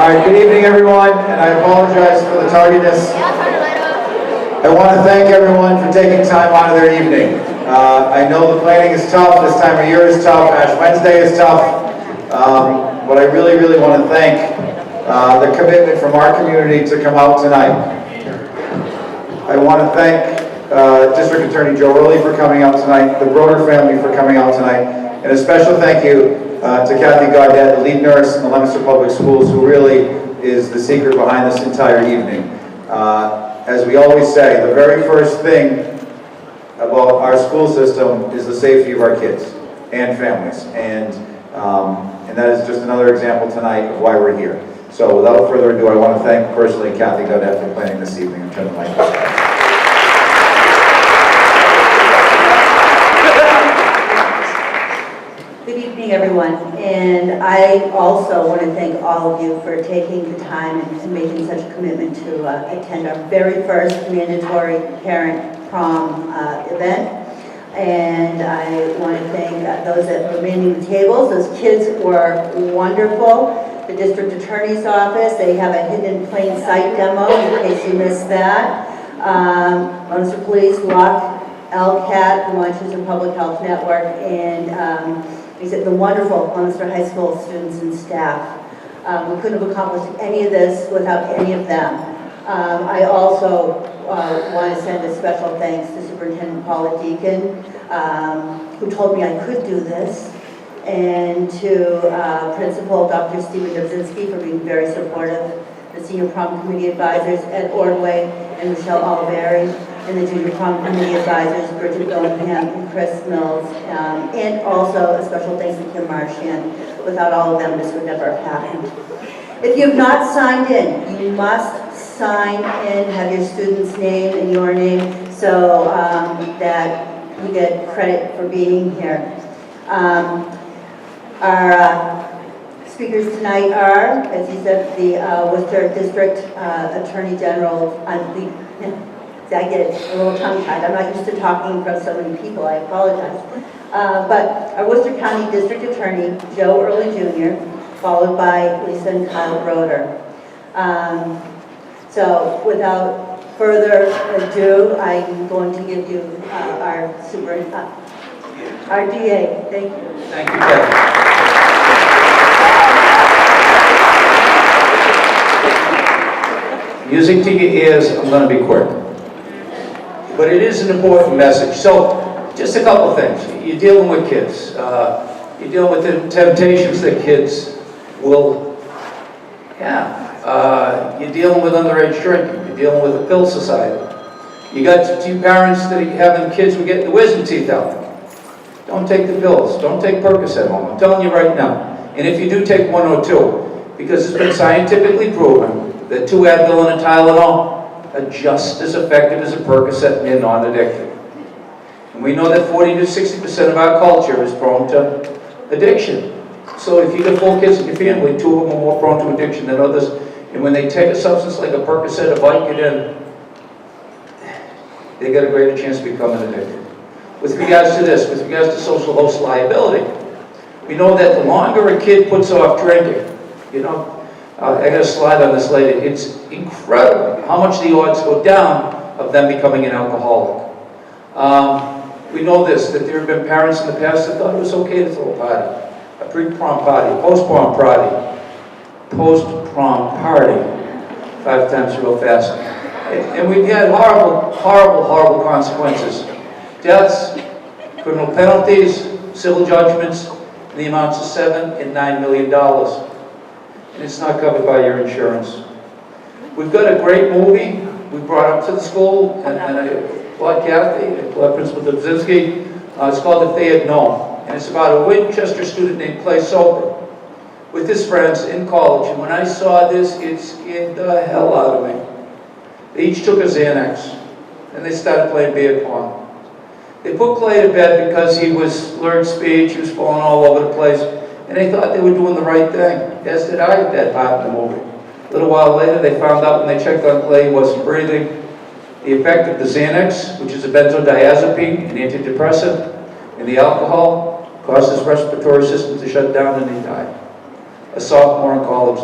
right, good evening everyone, and I apologize for the tardiness. I want to thank everyone for taking time out of their evening. I know the planning is tough, this time of year is tough, Ash Wednesday is tough, but I really, really want to thank the commitment from our community to come out tonight. I want to thank District Attorney Joe Early for coming out tonight, the Broder family for coming out tonight, and a special thank you to Kathy Gaudet, the lead nurse in the Leominster Public Schools, who really is the secret behind this entire evening. As we always say, the very first thing about our school system is the safety of our kids and families, and that is just another example tonight of why we're here. So without further ado, I want to thank personally Kathy Gaudet for planning this evening and turn the mic over. Good evening, everyone, and I also want to thank all of you for taking the time and making such a commitment to attend our very first mandatory parent prom event. And I want to thank those that were manning the tables. Those kids were wonderful. The district attorney's office, they have a hidden plain sight demo in case you missed that. Leominster Police, LUC, LCAT, the Launches and Public Health Network, and the wonderful Leominster High School students and staff. We couldn't have accomplished any of this without any of them. I also want to send a special thanks to Superintendent Paula Deacon, who told me I could do this, and to Principal Dr. Stephen Dobzinski for being very supportive, the Senior Prom Committee Advisors, Ed Ordway and Michelle Oliveri, and the Junior Prom Committee Advisors, Bridget Billingham and Chris Mills, and also a special thanks to Kim Marchand. Without all of them, this would never have happened. If you have not signed in, you must sign in, have your student's name and your name, so that you get credit for being here. Our speakers tonight are, as you said, the Worcester District Attorney General. I get a little tongue-tied. I'm not used to talking in front of so many people. I apologize. But our Worcester County District Attorney, Joe Early Jr., followed by Lisa and Kyle Broder. So without further ado, I'm going to give you our DA. Thank you. Thank you, Kathy. Music to your ears, I'm going to be quick. But it is an important message. So, just a couple things. You're dealing with kids. You're dealing with the temptations that kids will have. You're dealing with underage drinking. You're dealing with a pill society. You got two parents that are having kids who get the wisdom teeth out. Don't take the pills. Don't take Percocet home. I'm telling you right now. And if you do, take one or two. Because it's been scientifically proven that 2 Advil and a Tylenol are just as effective as a Percocet and they're non-addictive. And we know that 40 to 60% of our culture is prone to addiction. So if you got 4 kids in your family, 2 of them are more prone to addiction than others. And when they take a substance like a Percocet, a Vicodin, they got a greater chance of becoming addicted. With regards to this, with regards to social host liability, we know that the longer a kid puts off drinking, I got a slide on this later. It's incredible how much the odds go down of them becoming an alcoholic. We know this, that there have been parents in the past that thought it was okay to throw a party. A pre-prom party, post-prom party, 5 times real fast. And we've had horrible, horrible, horrible consequences. Deaths, criminal penalties, civil judgments, in the amounts of $7 and $9 million. And it's not covered by your insurance. We've got a great movie we brought up to the school, and I applaud Kathy, I applaud Principal Dobzinski. It's called If They Had Known, and it's about a Winchester student named Clay Soper with his friends in college. And when I saw this, it scared the hell out of me. They each took a Xanax, and they started playing beer pong. They put Clay to bed because he was slurred speech, he was falling all over the place. And they thought they were doing the right thing, as did I at that part in the movie. A little while later, they found out when they checked on Clay, he wasn't breathing. The effect of the Xanax, which is a benzodiazepine, an antidepressant, and the alcohol caused his respiratory system to shut down and he died. A sophomore in college.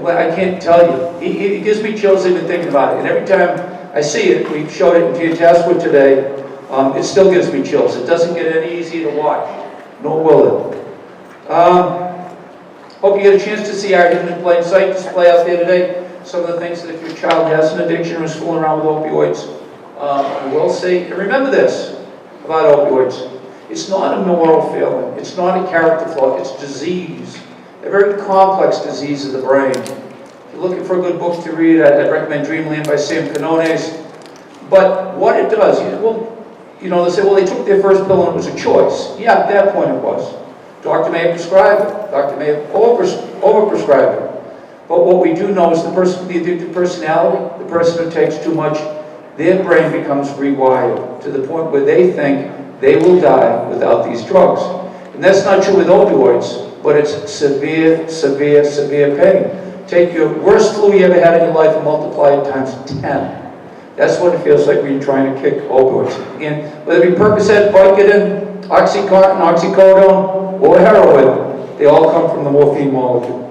Well, I can't tell you. It gives me chills even thinking about it. And every time I see it, we showed it in Fantastic today, it still gives me chills. It doesn't get any easier to watch, nor will it. Hope you get a chance to see our Hidden in Plain Sight display out there today. Some of the things that if your child has an addiction or is fooling around with opioids, you will see. And remember this about opioids. It's not a moral failing. It's not a character flaw. It's disease. A very complex disease of the brain. If you're looking for a good book to read, I'd recommend Dreamland by Sam Quinones. But what it does, they say, well, they took their first pill and it was a choice. Yeah, at that point it was. Doctor may have prescribed it. Doctor may have overprescribed it. But what we do know is the person with the addictive personality, the person who takes too much, their brain becomes rewired to the point where they think they will die without these drugs. And that's not true with opioids, but it's severe, severe, severe pain. Take your worst flu you ever had in your life and multiply it times 10. That's what it feels like when you're trying to kick opioids. Again, whether it be Percocet, Vicodin, Oxycontin, Oxycodone, or heroin, they all come from the morphine molecule.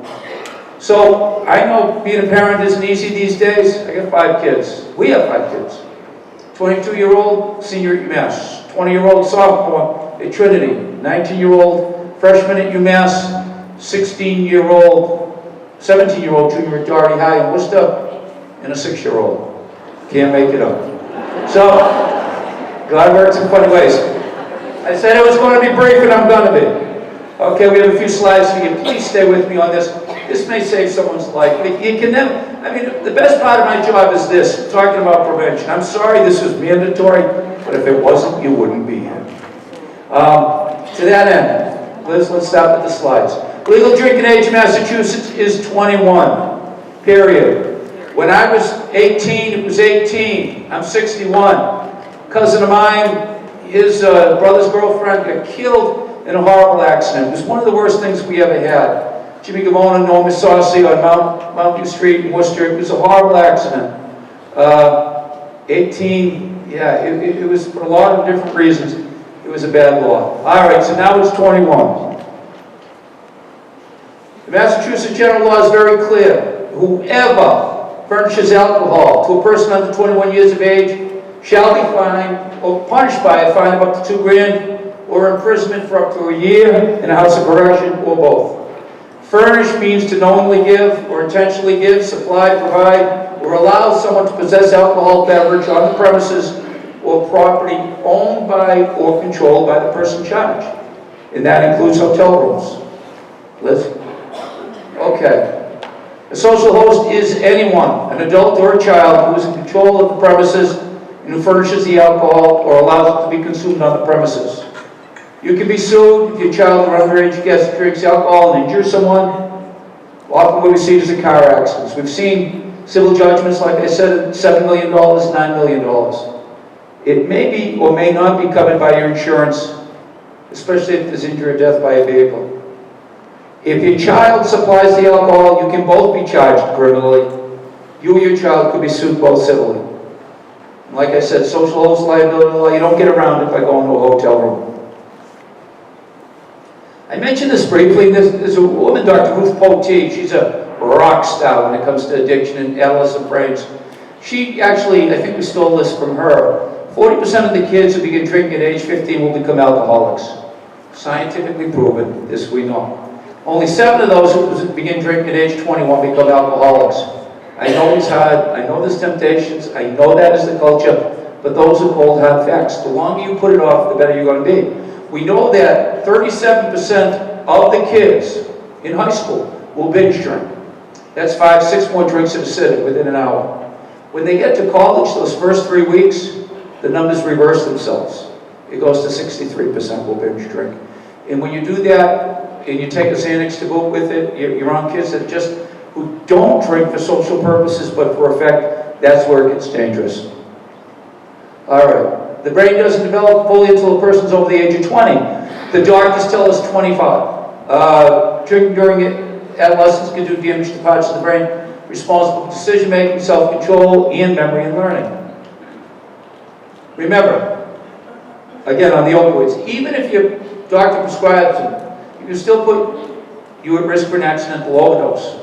So, I know being a parent isn't easy these days. I got 5 kids. We have 5 kids. 22-year-old senior at UMass, 20-year-old sophomore at Trinity, 19-year-old freshman at UMass, 17-year-old junior at Doherty High in Worcester, and a 6-year-old. Can't make it up. So, God works in funny ways. I said I was going to be brief, and I'm going to be. Okay, we have a few slides for you. Please stay with me on this. This may save someone's life. You can never, the best part of my job is this, talking about prevention. I'm sorry this was mandatory, but if it wasn't, you wouldn't be here. To that end, let's start with the slides. Legal drinking age in Massachusetts is 21, period. When I was 18, it was 18. I'm 61. A cousin of mine, his brother's girlfriend got killed in a horrible accident. It was one of the worst things we ever had. Jimmy Gavone and Norma Saucy on Mount View Street in Worcester. It was a horrible accident. 18, yeah, it was for a lot of different reasons. It was a bad law. All right, so now it's 21. The Massachusetts general law is very clear. Whoever furnishes alcohol to a person under 21 years of age shall be fined or punished by a fine of up to $2 grand or imprisonment for up to a year in a house of correction or both. Furnish means to knowingly give or intentionally give, supply, provide, or allow someone to possess alcoholic beverage on the premises or property owned by or controlled by the person charged. And that includes hotel rooms. Liz? Okay. A social host is anyone, an adult or a child, who is in control of the premises and who furnishes the alcohol or allows it to be consumed on the premises. You can be sued if your child or underage guest drinks alcohol and injures someone. Often what we see is a car accidents. We've seen civil judgments, like I said, $7 million, $9 million. It may be or may not be covered by your insurance, especially if there's injury or death by a vehicle. If your child supplies the alcohol, you can both be charged criminally. You or your child could be sued both civilly. Like I said, social host liability law, you don't get around it by going to a hotel room. I mentioned this briefly. There's a woman, Dr. Ruth Poteet. She's a rock star when it comes to addiction and adolescent brains. She actually, I think we stole this from her, 40% of the kids who begin drinking at age 15 will become alcoholics. Scientifically proven, this we know. Only 7 of those who begin drinking at age 21 become alcoholics. I know it's hard, I know there's temptations, I know that is the culture, but those are cold hard facts. The longer you put it off, the better you're going to be. We know that 37% of the kids in high school will binge drink. That's 5-6 more drinks in a sitting within an hour. When they get to college, those first 3 weeks, the numbers reverse themselves. It goes to 63% will binge drink. And when you do that, and you take a Xanax to boot with it, you're on kids that who don't drink for social purposes, but for effect, that's where it gets dangerous. All right. The brain doesn't develop fully until a person's over the age of 20. The doctors tell us 25. Drinking during adolescence can do damage to parts of the brain responsible for decision-making, self-control, and memory and learning. Remember, again on the opioids, even if your doctor prescribes them, you can still put you at risk for an accidental overdose.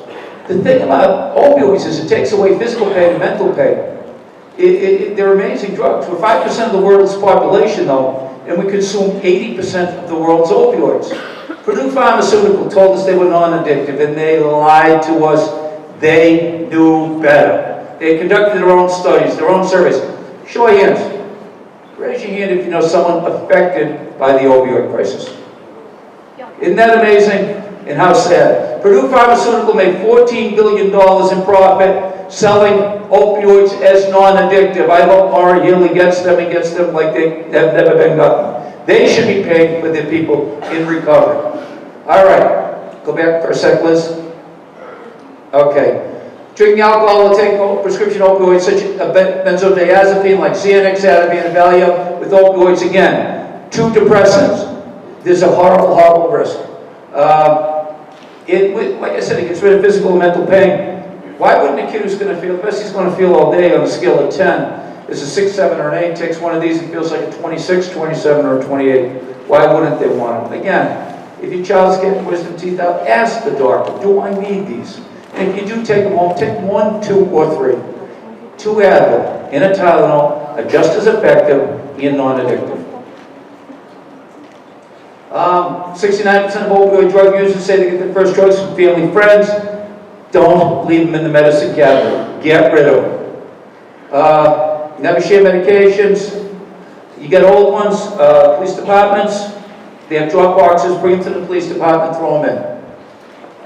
The thing about opioids is it takes away physical pain and mental pain. They're amazing drugs. We're 5% of the world's population, though, and we consume 80% of the world's opioids. Purdue Pharmaceutical told us they were non-addictive, and they lied to us. They knew better. They conducted their own studies, their own surveys. Show of hands. Raise your hand if you know someone affected by the opioid crisis. Isn't that amazing? And how sad. Purdue Pharmaceutical made $14 billion in profit selling opioids as non-addictive. I hope Maury Healy gets them and gets them like they have never been gotten. They should be paying for their people in recovery. All right. Go back for a sec, Liz. Okay. Drinking alcohol will take prescription opioids such as benzodiazepine like Xanax, Ativan, and Valium with opioids again. 2 depressants. There's a horrible, horrible risk. Like I said, it gets rid of physical and mental pain. Why wouldn't a kid who's going to feel, the best he's going to feel all day on a scale of 10 is a 6, 7, or an 8, takes one of these and feels like a 26, 27, or a 28. Why wouldn't they want them? Again, if your child's getting wisdom teeth out, ask the doctor, do I need these? And if you do take them home, take 1, 2, or 3. 2 Advil and a Tylenol are just as effective and non-addictive. 69% of opioid drug users say they get their first drugs from family friends. Don't leave them in the medicine cabinet. Get rid of them. Never share medications. You get old ones, police departments, they have drop boxes, bring them to the police department, throw them in.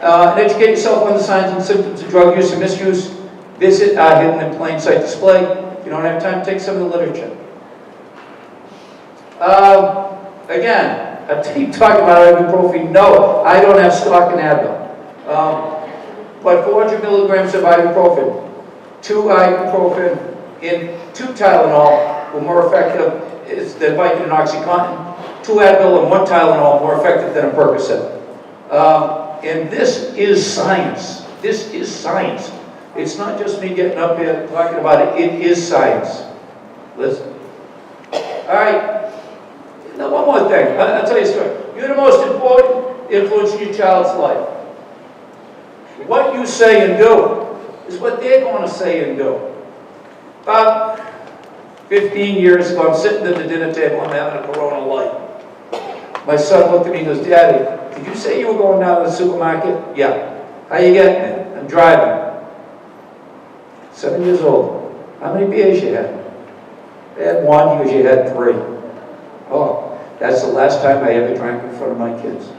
And educate yourself on the signs and symptoms of drug use and misuse. Visit our hidden in plain sight display. If you don't have time, take some of the literature. Again, I keep talking about ibuprofen. No, I don't have stock in Advil. But 400 milligrams of ibuprofen, 2 ibuprofen, and 2 Tylenol were more effective than Vicodin and OxyContin. 2 Advil and 1 Tylenol more effective than a Percocet. And this is science. This is science. It's not just me getting up here talking about it. It is science. Listen. All right. Now, one more thing. I'll tell you a story. You're the most important influence in your child's life. What you say and do is what they're going to say and do. About 15 years ago, I'm sitting at the dinner table, I'm having a Corona Light. My son looked at me and goes, Daddy, did you say you were going down to the supermarket? Yeah. How you getting it? I'm driving. 7 years old. How many beers you had? I had 1, he goes, you had 3. Oh, that's the last time I ever drank in front of my kids.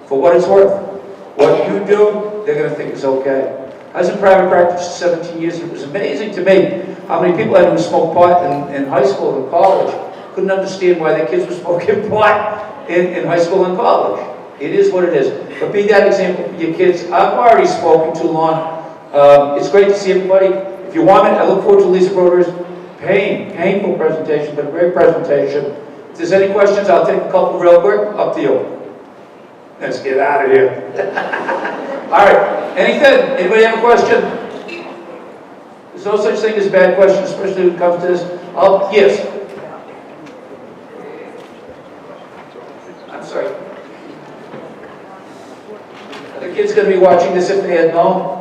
For what it's worth. What you do, they're going to think is okay. I was in private practice for 17 years, and it was amazing to me how many people I knew smoked pot in high school and college. Couldn't understand why their kids were smoking pot in high school and college. It is what it is. But be that example for your kids. I've already spoken too long. It's great to see everybody. If you want it, I look forward to Lisa Broder's painful presentation, but a great presentation. If there's any questions, I'll take a couple real quick. Up to you. Let's get out of here. All right. Anything? Anybody have a question? There's no such thing as a bad question, especially when it comes to this. Yes. I'm sorry. Are the kids going to be watching this if they had known?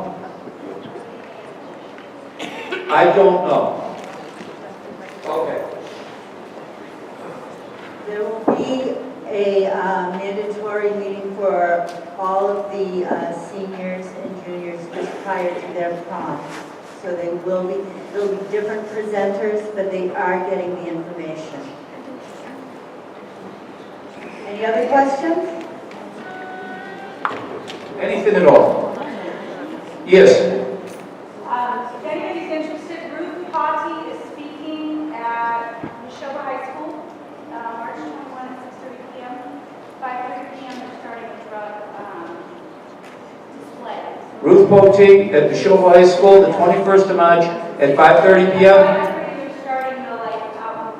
I don't know. Okay. There will be a mandatory meeting for all of the seniors and juniors just prior to their prom. So there will be different presenters, but they are getting the information. Any other questions? Anything at all? Yes. If anybody's interested, Ruth Potty is speaking at Neshoba High School, March 21 at 6:30 p.m. 5:30 p.m. they're starting a drug display. Ruth Potee at Neshoba High School, the 21st of March at 5:30 p.m. They're starting the alcohol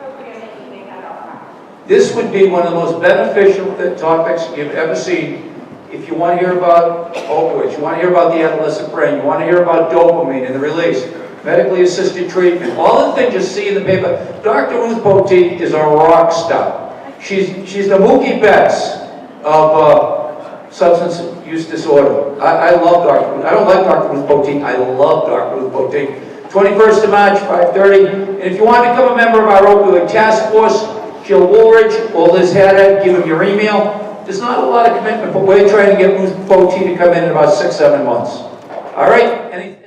program that they have out front. This would be one of the most beneficial topics you've ever seen. If you want to hear about opioids, you want to hear about the adolescent brain, you want to hear about dopamine and the release, medically assisted treatment, all the things you see in the paper. Dr. Ruth Potee is a rock star. She's the Mookie Betts of substance use disorder. I love Dr. Ruth. I don't like Dr. Ruth Boutique. I love Dr. Ruth Boutique. 21st of March, 5:30. And if you want to become a member of our opioid task force, Jill Woolridge or Liz Haddad, give them your email. There's not a lot of commitment, but we're trying to get Ruth Boutique to come in about 6-7 months. All right?